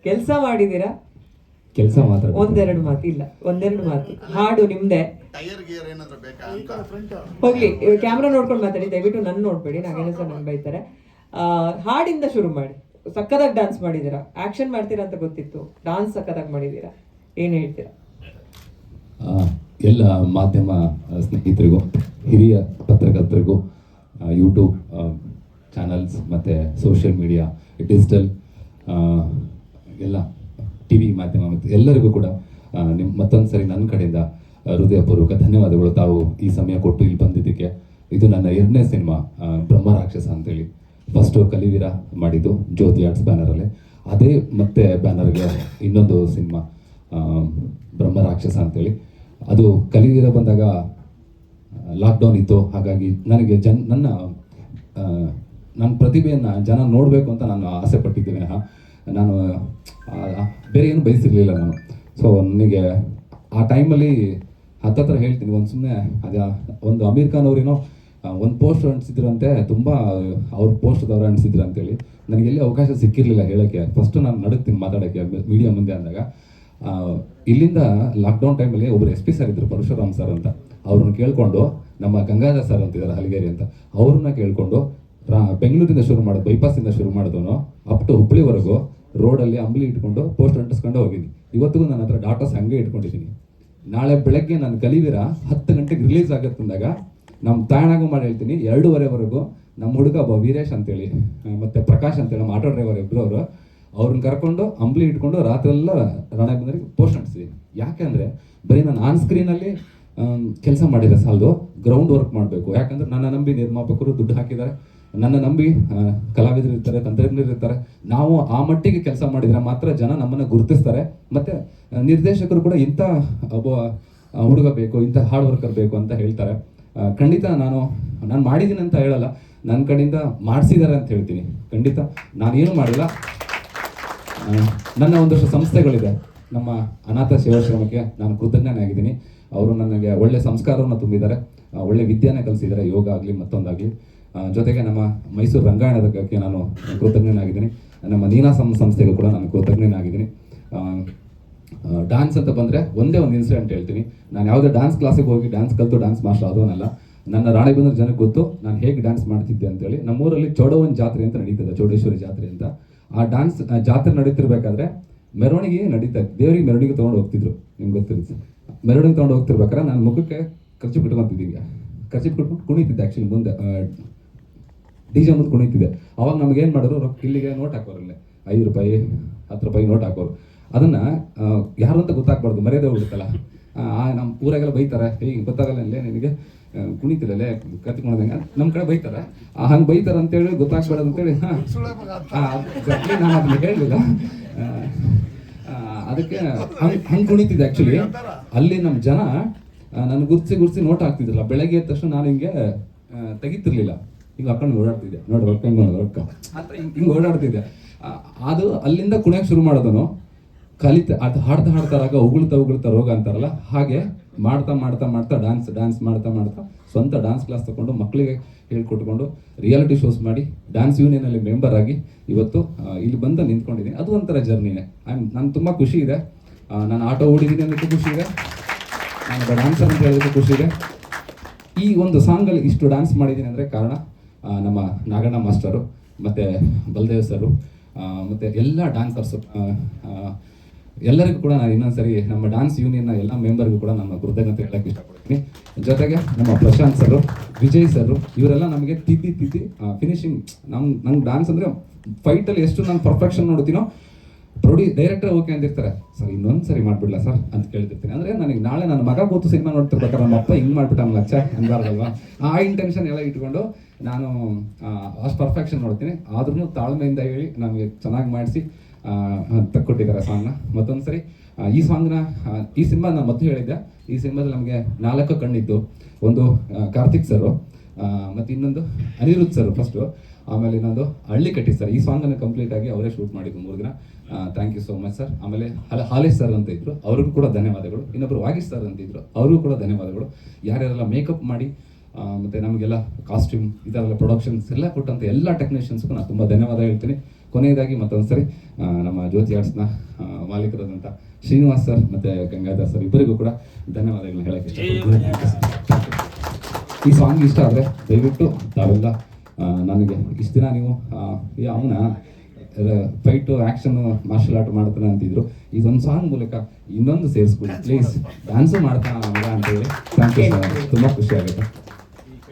ಕೆಲಸ ಮಾಡಿದ್ದೀರಾ? ಕೆಲಸ ಮಾತ್ರ ಒಂದೆರಡು ಮಾತು ಇಲ್ಲ, ಒಂದೆರಡು ಮಾತು. ಹಾಡು ನಿಮ್ದೆ. ಟೈರ್ ಗಿಯರ್ ಏನಾದ್ರು ಬೇಕಾ ಅಂತ ಹೋಗ್ಲಿ, ಕ್ಯಾಮ್ರಾ ನೋಡ್ಕೊಂಡು ಮಾತಾಡಿ, ದಯವಿಟ್ಟು ನನ್ನ ನೋಡ್ಬೇಡಿ, ನಾಗೇನ ಸರ್ ನನ್ ಬೈತಾರೆ. ಹಾಡಿಂದ ಶುರು ಮಾಡಿ. ಸಕ್ಕದಾಗಿ ಡಾನ್ಸ್ ಮಾಡಿದ್ದೀರಾ, ಆಕ್ಷನ್ ಮಾಡ್ತೀರಾ ಅಂತ ಗೊತ್ತಿತ್ತು, ಡಾನ್ಸ್ ಸಕ್ಕದಾಗಿ ಮಾಡಿದ್ದೀರಾ, ಏನ್ ಹೇಳ್ತೀರಾ? ಎಲ್ಲ ಮಾಧ್ಯಮ ಸ್ನೇಹಿತರಿಗೂ, ಹಿರಿಯ ಪತ್ರಕರ್ತರಿಗೂ, ಯೂಟ್ಯೂಬ್ ಚಾನಲ್ಸ್ ಮತ್ತು ಸೋಷಿಯಲ್ ಮೀಡಿಯಾ, ಡಿಜಿಟಲ್ ಎಲ್ಲ ಟಿ ವಿ ಮಾಧ್ಯಮ ಮತ್ತು ಎಲ್ಲರಿಗೂ ಕೂಡ ನಿಮ್ಮ ಮತ್ತೊಂದು ಸರಿ ನನ್ನ ಕಡೆಯಿಂದ ಹೃದಯಪೂರ್ವಕ ಧನ್ಯವಾದಗಳು. ತಾವು ಈ ಸಮಯ ಕೊಟ್ಟು ಇಲ್ಲಿ ಬಂದಿದ್ದಕ್ಕೆ. ಇದು ನನ್ನ 2ನೇ ಸಿನಿಮಾ, ಬ್ರಹ್ಮರಾಕ್ಷಸ ಅಂತೇಳಿ. ಫಸ್ಟು ಕಲಿವೀರ ಮಾಡಿದ್ದು ಜ್ಯೋತಿ ಆರ್ಟ್ಸ್ ಬ್ಯಾನರಲ್ಲಿ, ಅದೇ ಮತ್ತೆ ಬ್ಯಾನರ್ಗೆ ಇನ್ನೊಂದು ಸಿನಿಮಾ ಬ್ರಹ್ಮರಾಕ್ಷಸ ಅಂತೇಳಿ. ಅದು ಕಲಿವೀರ ಬಂದಾಗ ಲಾಕ್ಡೌನ್ ಇತ್ತು, ಹಾಗಾಗಿ ನನಗೆ ನನ್ನ ಪ್ರತಿಭೆಯನ್ನು ಜನ ನೋಡಬೇಕು ಅಂತ ನಾನು ಆಸೆ ಪಟ್ಟಿದ್ದೆ ವಿನಃ ನಾನು ಬೇರೆ ಏನು ಬಯಸಿರಲಿಲ್ಲ ನಾನು. ಸೊ ನನಗೆ ಆ ಟೈಮಲ್ಲಿ ಹತ್ತತ್ರ ಹೇಳ್ತೀನಿ, ಒಂದು ಸುಮ್ಮನೆ ಒಂದು ಅಮೀರ್ ಖಾನ್ ಅವರೇನೋ ಒಂದು ಪೋಸ್ಟ್ ಅಂಟಿಸಿದ್ರಂತೆ, ತುಂಬ ಅವ್ರ ಪೋಸ್ಟ್ದವ್ರು ಅಂಟಿಸಿದ್ರು ಅಂತೇಳಿ. ನನಗೆ ಎಲ್ಲಿ ಅವಕಾಶ ಸಿಕ್ಕಿರಲಿಲ್ಲ ಹೇಳೋಕ್ಕೆ. ಫಸ್ಟು ನಾನು ನಡುಗ್ತೀನಿ ಮಾತಾಡೋಕ್ಕೆ ಮೀಡಿಯಾ ಮುಂದೆ ಅಂದಾಗ. ಇಲ್ಲಿಂದ ಲಾಕ್ಡೌನ್ ಟೈಮಲ್ಲಿ ಒಬ್ಬರು SP ಸರ್ ಇದ್ದರು, ಪರಶುರಾಮ್ ಸರ್ ಅಂತ. ಅವ್ರನ್ನ ಕೇಳಿಕೊಂಡು, ನಮ್ಮ ಗಂಗಾಧರ್ ಸರ್ ಅಂತಿದ್ದಾರೆ ಹಲಗೇರಿ ಅಂತ, ಅವ್ರನ್ನ ಕೇಳಿಕೊಂಡು ಬೆಂಗಳೂರಿಂದ ಶುರು ಮಾಡೋದು, ಬೈಪಾಸಿಂದ ಶುರು ಮಾಡಿದವನು ಅಪ್ ಟು ಹುಬ್ಳಿವರೆಗೂ ರೋಡಲ್ಲಿ ಅಂಬ್ಲಿ ಇಟ್ಕೊಂಡು ಪೋಸ್ಟ್ ಅಂಟಿಸ್ಕೊಂಡು ಹೋಗಿದ್ದೀನಿ. ಇವತ್ತಿಗೂ ನನ್ನ ಹತ್ರ ಡಾಟಾಸ್ ಹಂಗೆ ಇಟ್ಕೊಂಡಿದ್ದೀನಿ. ನಾಳೆ ಬೆಳಗ್ಗೆ ನಾನು ಕಲಿವೀರ 10 ಗಂಟೆಗೆ ರಿಲೀಸ್ ಆಗುತ್ತಂದಾಗ ನಮ್ಮ ತಾಯಣಾಗೂ ಮಾಡಿ ಹೇಳ್ತೀನಿ, 2:30ವರೆಗೂ ನಮ್ಮ ಹುಡುಗ ವೀರೇಶ್ ಅಂತೇಳಿ ಮತ್ತು ಪ್ರಕಾಶ್ ಅಂತೇಳಿ ನಮ್ಮ ಆಟೋ ಡ್ರೈವರ್ ಇಬ್ಬರು ಅವರು, ಅವ್ರನ್ನ ಕರ್ಕೊಂಡು ಅಂಬ್ಲಿ ಇಟ್ಕೊಂಡು ರಾತ್ರೆಲ್ಲ ರಾಣೆಬೆನ್ನೂರಿಗೆ ಪೋಸ್ಟ್ ಅಂಟಿಸಿದ್ದೀನಿ. ಯಾಕೆಂದರೆ ಬರೀ ನಾನು ಆನ್ ಸ್ಕ್ರೀನಲ್ಲಿ ಕೆಲಸ ಮಾಡಿದ್ರೆ ಸಾಲದು, ಗ್ರೌಂಡ್ ವರ್ಕ್ ಮಾಡಬೇಕು. ಯಾಕಂದರೆ ನನ್ನ ನಂಬಿ ನಿರ್ಮಾಪಕರು ದುಡ್ಡು ಹಾಕಿದ್ದಾರೆ, ನನ್ನ ನಂಬಿ ಕಲಾವಿದರು ಇರ್ತಾರೆ, ತಂತ್ರಜ್ಞರು ಇರ್ತಾರೆ. ನಾವು ಆ ಮಟ್ಟಿಗೆ ಕೆಲಸ ಮಾಡಿದರೆ ಮಾತ್ರ ಜನ ನಮ್ಮನ್ನು ಗುರುತಿಸ್ತಾರೆ. ಮತ್ತು ನಿರ್ದೇಶಕರು ಕೂಡ ಇಂಥ ಒಬ್ಬ ಹುಡುಗ ಬೇಕು, ಇಂಥ ಹಾರ್ಡ್ ವರ್ಕರ್ ಬೇಕು ಅಂತ ಹೇಳ್ತಾರೆ. ಖಂಡಿತ ನಾನು ಮಾಡಿದ್ದೀನಿ ಅಂತ ಹೇಳಲ್ಲ, ನನ್ನ ಕಡೆಯಿಂದ ಮಾಡಿಸಿದ್ದಾರೆ ಅಂತ ಹೇಳ್ತೀನಿ. ಖಂಡಿತ ನಾನೇನು ಮಾಡಿಲ್ಲ. ನನ್ನ ಒಂದಷ್ಟು ಸಂಸ್ಥೆಗಳಿದೆ, ನಮ್ಮ ಅನಾಥ ಸೇವಾಶ್ರಮಕ್ಕೆ ನಾನು ಕೃತಜ್ಞನಾಗಿದ್ದೀನಿ. ಅವರು ನನಗೆ ಒಳ್ಳೆ ಸಂಸ್ಕಾರವನ್ನು ತುಂಬಿದ್ದಾರೆ, ಒಳ್ಳೆ ವಿದ್ಯಾನ ಕಲಿಸಿದ್ದಾರೆ, ಯೋಗ ಆಗಲಿ ಮತ್ತೊಂದಾಗಲಿ. ಜೊತೆಗೆ ನಮ್ಮ ಮೈಸೂರು ರಂಗಾಯಣದಕ್ಕೆ ನಾನು ಕೃತಜ್ಞನಾಗಿದ್ದೀನಿ. ನಮ್ಮ ನೀನಾ ಸಂಸ್ಥೆಗೂ ಕೂಡ ನಾನು ಕೃತಜ್ಞನಾಗಿದ್ದೀನಿ. ಡ್ಯಾನ್ಸ್ ಅಂತ ಬಂದರೆ ಒಂದೇ ಒಂದು ಇನ್ಸಿಡೆಂಟ್ ಹೇಳ್ತೀನಿ. ನಾನು ಯಾವುದೇ ಡ್ಯಾನ್ಸ್ ಕ್ಲಾಸಿಗೆ ಹೋಗಿ ಡ್ಯಾನ್ಸ್ ಕಲಿತು ಡ್ಯಾನ್ಸ್ ಮಾಸ್ಟರ್ ಆದವನಲ್ಲ. ನನ್ನ ರಾಣೆಬೆನ್ನೂರು ಜನಕ್ಕೆ ಗೊತ್ತು ನಾನು ಹೇಗೆ ಡ್ಯಾನ್ಸ್ ಮಾಡ್ತಿದ್ದೆ ಅಂತೇಳಿ. ನಮ್ಮೂರಲ್ಲಿ ಚೌಡವನ್ ಜಾತ್ರೆ ಅಂತ ನಡೀತದೆ, ಚೌಡೇಶ್ವರಿ ಜಾತ್ರೆ ಅಂತ. ಆ ಡ್ಯಾನ್ಸ್ ಜಾತ್ರೆ ನಡೀತಿರ್ಬೇಕಾದ್ರೆ ಮೆರವಣಿಗೆ ನಡೀತಾ ಇತ್ತು, ದೇವರಿಗೆ ಮೆರವಣಿಗೆ ತೊಗೊಂಡು ಹೋಗ್ತಿದ್ರು, ನಿಮ್ಗೆ ಗೊತ್ತಿರುತ್ತೆ. ಮೆರವಣಿಗೆ ತೊಗೊಂಡು ಹೋಗ್ತಿರ್ಬೇಕಾದ್ರೆ ನಾನು ಮುಖಕ್ಕೆ ಖರ್ಚು ಬಿಟ್ಕೊತಿದ್ದೀನಿ, ಖರ್ಚು ಬಿಟ್ಕೊಂಡು ಕುಣಿತಿದ್ದೆ. ಆ್ಯಕ್ಚುಲಿ ಮುಂದೆ DJ ಮುಂದೆ ಕುಣಿತಿದ್ದೆ. ಅವಾಗ ನಮ್ಗೆ ಏನು ಮಾಡೋರು, ಇಲ್ಲಿಗೆ ನೋಟ್ ಹಾಕೋರಲ್ಲೇ ₹5 ₹10 ನೋಟ್ ಹಾಕೋರು. ಅದನ್ನು ಯಾರು ಅಂತ ಗೊತ್ತಾಗ್ಬಾರ್ದು, ಮರ್ಯಾದೆ ಹೋಗುತ್ತಲ್ಲ. ನಮ್ಮ ಊರಾಗೆಲ್ಲ ಬೈತಾರೆ, ಹೀಗೆ ಗೊತ್ತಾಗಲ್ಲ ಅಲ್ಲೇ ನಿನಗೆ ಕುಣಿತಿರಲ್ಲೇ ಕತ್ಕೊಂಡಂಗೆ, ನಮ್ಮ ಕಡೆ ಬೈತಾರೆ. ಹಂಗೆ ಬೈತಾರೆ ಅಂತೇಳಿ ಗೊತ್ತಾಗ್ಬಾರ್ದು ಅಂತೇಳಿ ನಾನು ಅದನ್ನ ಹೇಳಲಿಲ್ಲ. ಅದಕ್ಕೆ ಹಂಗೆ ಕುಣಿತಿದ್ದೆ. ಆ್ಯಕ್ಚುಲಿ ಅಲ್ಲಿ ನಮ್ಮ ಜನ ನನ್ನ ಗುರ್ಸಿ ನೋಟ್ ಹಾಕ್ತಿದ್ರಲ್ಲ. ಬೆಳಗ್ಗೆ ಎದ್ದ ತಕ್ಷಣ ನಾನು ಹಿಂಗೆ ತೆಗಿತಿರ್ಲಿಲ್ಲ, ಹಿಂಗೆ ಹಾಕೊಂಡು ಓಡಾಡ್ತಿದ್ದೆ. ನೋಡಿ ರೊಕ್ಕ ಹಿಂಗೆ ಓಡಾಡ್ತಿದ್ದೆ. ಅದು ಅಲ್ಲಿಂದ ಕುಣಿಯಕ್ಕೆ ಶುರು ಮಾಡೋದನು ಅದು ಹಾಡ್ತಾರಾಗ ಉಗುಳ್ತಾ ರೋಗ ಅಂತಾರಲ್ಲ, ಹಾಗೆ ಮಾಡ್ತಾ ಡ್ಯಾನ್ಸ್ ಮಾಡ್ತಾ ಸ್ವಂತ ಡ್ಯಾನ್ಸ್ ಕ್ಲಾಸ್ ತಗೊಂಡು ಮಕ್ಕಳಿಗೆ ಹೇಳ್ಕೊಟ್ಕೊಂಡು ರಿಯಾಲಿಟಿ ಶೋಸ್ ಮಾಡಿ ಡ್ಯಾನ್ಸ್ ಯೂನಿಯನಲ್ಲಿ ಮೆಂಬರ್ ಆಗಿ ಇವತ್ತು ಇಲ್ಲಿ ಬಂದು ನಿಂತ್ಕೊಂಡಿದ್ದೀನಿ. ಅದು ಒಂಥರ ಜರ್ನಿನೇ. ನನಗೆ ತುಂಬ ಖುಷಿ ಇದೆ. ನಾನು ಆಟೋ ಓಡಿದ್ದೀನಿ ಅನ್ನೋದಕ್ಕೂ ಖುಷಿ ಇದೆ, ನಾನು ಡ್ಯಾನ್ಸರ್ ಅಂತ ಹೇಳೋದಕ್ಕೂ ಖುಷಿ ಇದೆ. ಈ ಒಂದು ಸಾಂಗಲ್ಲಿ ಇಷ್ಟು ಡ್ಯಾನ್ಸ್ ಮಾಡಿದ್ದೀನಿ ಅಂದರೆ ಕಾರಣ ನಮ್ಮ ನಾಗಣ್ಣ ಮಾಸ್ಟರು ಮತ್ತು ಬಲದೇವ್ ಸರು ಮತ್ತು ಎಲ್ಲ ಡ್ಯಾನ್ಸರ್ಸು, ಎಲ್ಲರಿಗೂ ಕೂಡ ನಾನು ಇನ್ನೊಂದ್ಸರಿ ನಮ್ಮ ಡ್ಯಾನ್ಸ್ ಯೂನಿಯನ್ನ ಎಲ್ಲ ಮೆಂಬರ್ಗೂ ಕೂಡ ನಮ್ಮ ಕೃತಜ್ಞತೆ ಹೇಳಕ್ಕೆ ಇಷ್ಟಪಡ್ತೀನಿ. ಜೊತೆಗೆ ನಮ್ಮ ಪ್ರಶಾಂತ್ ಸರು, ವಿಜಯ್ ಸರು, ಇವರೆಲ್ಲ ನಮಗೆ ತಿದ್ದಿ ಫಿನಿಶಿಂಗ್. ನಂಗೆ ಡ್ಯಾನ್ಸ್ ಅಂದರೆ ಫೈಟಲ್ಲಿ ಎಷ್ಟು ನಾನು ಪರ್ಫೆಕ್ಷನ್ ನೋಡ್ತೀನೋ, ಡೈರೆಕ್ಟರ್ ಓಕೆ ಅಂದಿರ್ತಾರೆ, ಸರ್ ಇನ್ನೊಂದು ಸರಿ ಮಾಡಿಬಿಡ್ಲಾ ಸರ್ ಅಂತ ಕೇಳ್ತಿರ್ತೀನಿ. ಅಂದರೆ ನನಗೆ ನಾಳೆ ನನ್ನ ಮಗ ಕೂತು ಸಿನಿಮಾ ನೋಡ್ತಿರ್ಬೇಕಾದ್ರೆ ನಮ್ಮ ಅಪ್ಪ ಹಿಂಗೆ ಮಾಡಿಬಿಟ್ಟ ಲಕ್ಷ ಅನ್ಬಾರ್ದಲ್ವಾ, ಆ ಇಂಟೆನ್ಷನ್ ಎಲ್ಲ ಇಟ್ಕೊಂಡು ನಾನು ಅಷ್ಟು ಪರ್ಫೆಕ್ಷನ್ ನೋಡ್ತೀನಿ. ಆದ್ರೂ ತಾಳ್ಮೆಯಿಂದ ಹೇಳಿ ನಮಗೆ ಚೆನ್ನಾಗಿ ಮಾಡಿಸಿ ತಕ್ಕೊಟ್ಟಿದ್ದಾರೆ ಸಾಂಗ್ನ. ಮತ್ತೊಂದು ಸರಿ ಈ ಸಿನಿಮಾ ನಾನು ಮೊದಲು ಹೇಳಿದ್ದೆ, ಈ ಸಿನಿಮಾದಲ್ಲಿ ನಮಗೆ 4 ಕಣ್ಣಿತ್ತು. ಒಂದು ಕಾರ್ತಿಕ್ ಸರು, ಮತ್ತು ಇನ್ನೊಂದು ಅನಿರುದ್ಧ್ ಸರ್ ಫಸ್ಟು, ಆಮೇಲೆ ಇನ್ನೊಂದು ಹಳ್ಳಿ ಕಟ್ಟಿ ಸರ್. ಈ ಸಾಂಗನ್ನು ಕಂಪ್ಲೀಟ್ ಆಗಿ ಅವರೇ ಶೂಟ್ ಮಾಡಿದ್ದು 3 ದಿನ. Thank you so much sir. ಆಮೇಲೆ ಹಾಲೇಶ್ ಸರ್ ಅಂತ ಇದ್ರು, ಅವ್ರಿಗೂ ಕೂಡ ಧನ್ಯವಾದಗಳು. ಇನ್ನೊಬ್ಬರು ವಾಗೀಶ್ ಸರ್ ಅಂತ ಇದ್ರು, ಅವ್ರಿಗೂ ಕೂಡ ಧನ್ಯವಾದಗಳು. ಯಾರ್ಯಾರೆಲ್ಲ ಮೇಕಪ್ ಮಾಡಿ ಮತ್ತು ನಮಗೆಲ್ಲ ಕಾಸ್ಟ್ಯೂಮ್ ಇದೆಲ್ಲ ಪ್ರೊಡಕ್ಷನ್ಸ್ ಎಲ್ಲ ಕೊಟ್ಟಂಥ ಎಲ್ಲ ಟೆಕ್ನಿಷಿಯನ್ಸ್ಗೂ ನಾನು ತುಂಬ ಧನ್ಯವಾದ ಹೇಳ್ತೀನಿ. ಕೊನೆಯದಾಗಿ ಮತ್ತೊಂದ್ಸರಿ ನಮ್ಮ ಜ್ಯೋತಿ ಆರ್ಟ್ಸ್ನ ಮಾಲೀಕರಾದಂಥ ಶ್ರೀನಿವಾಸ್ ಸರ್ ಮತ್ತು ಗಂಗಾಧರ್ ಸರ್ ಇಬ್ಬರಿಗೂ ಕೂಡ ಧನ್ಯವಾದಗಳನ್ನ ಹೇಳಕ್ಕೆ ಇಷ್ಟಪಡ್ತೀನಿ. ಈ ಸಾಂಗ್ ಇಷ್ಟ ಆದರೆ ದಯವಿಟ್ಟು ತಾವೆಲ್ಲ ನನಗೆ ಇಷ್ಟು ದಿನ ನೀವು ಅವನ ಫೈಟು ಆ್ಯಕ್ಷನು ಮಾರ್ಷಲ್ ಆರ್ಟ್ ಮಾಡ್ತಾನೆ ಅಂತಿದ್ರು, ಇದೊಂದು ಸಾಂಗ್ ಮೂಲಕ ಇನ್ನೊಂದು ಸೇರಿಸ್ಬಿಡಿ ಪ್ಲೀಸ್, ಡ್ಯಾನ್ಸು ಮಾಡ್ತಾನೆ ಅಂತ ಹೇಳಿ. ಥ್ಯಾಂಕ್ ಯು ಸರ್, ತುಂಬ ಖುಷಿ ಆಗುತ್ತೆ.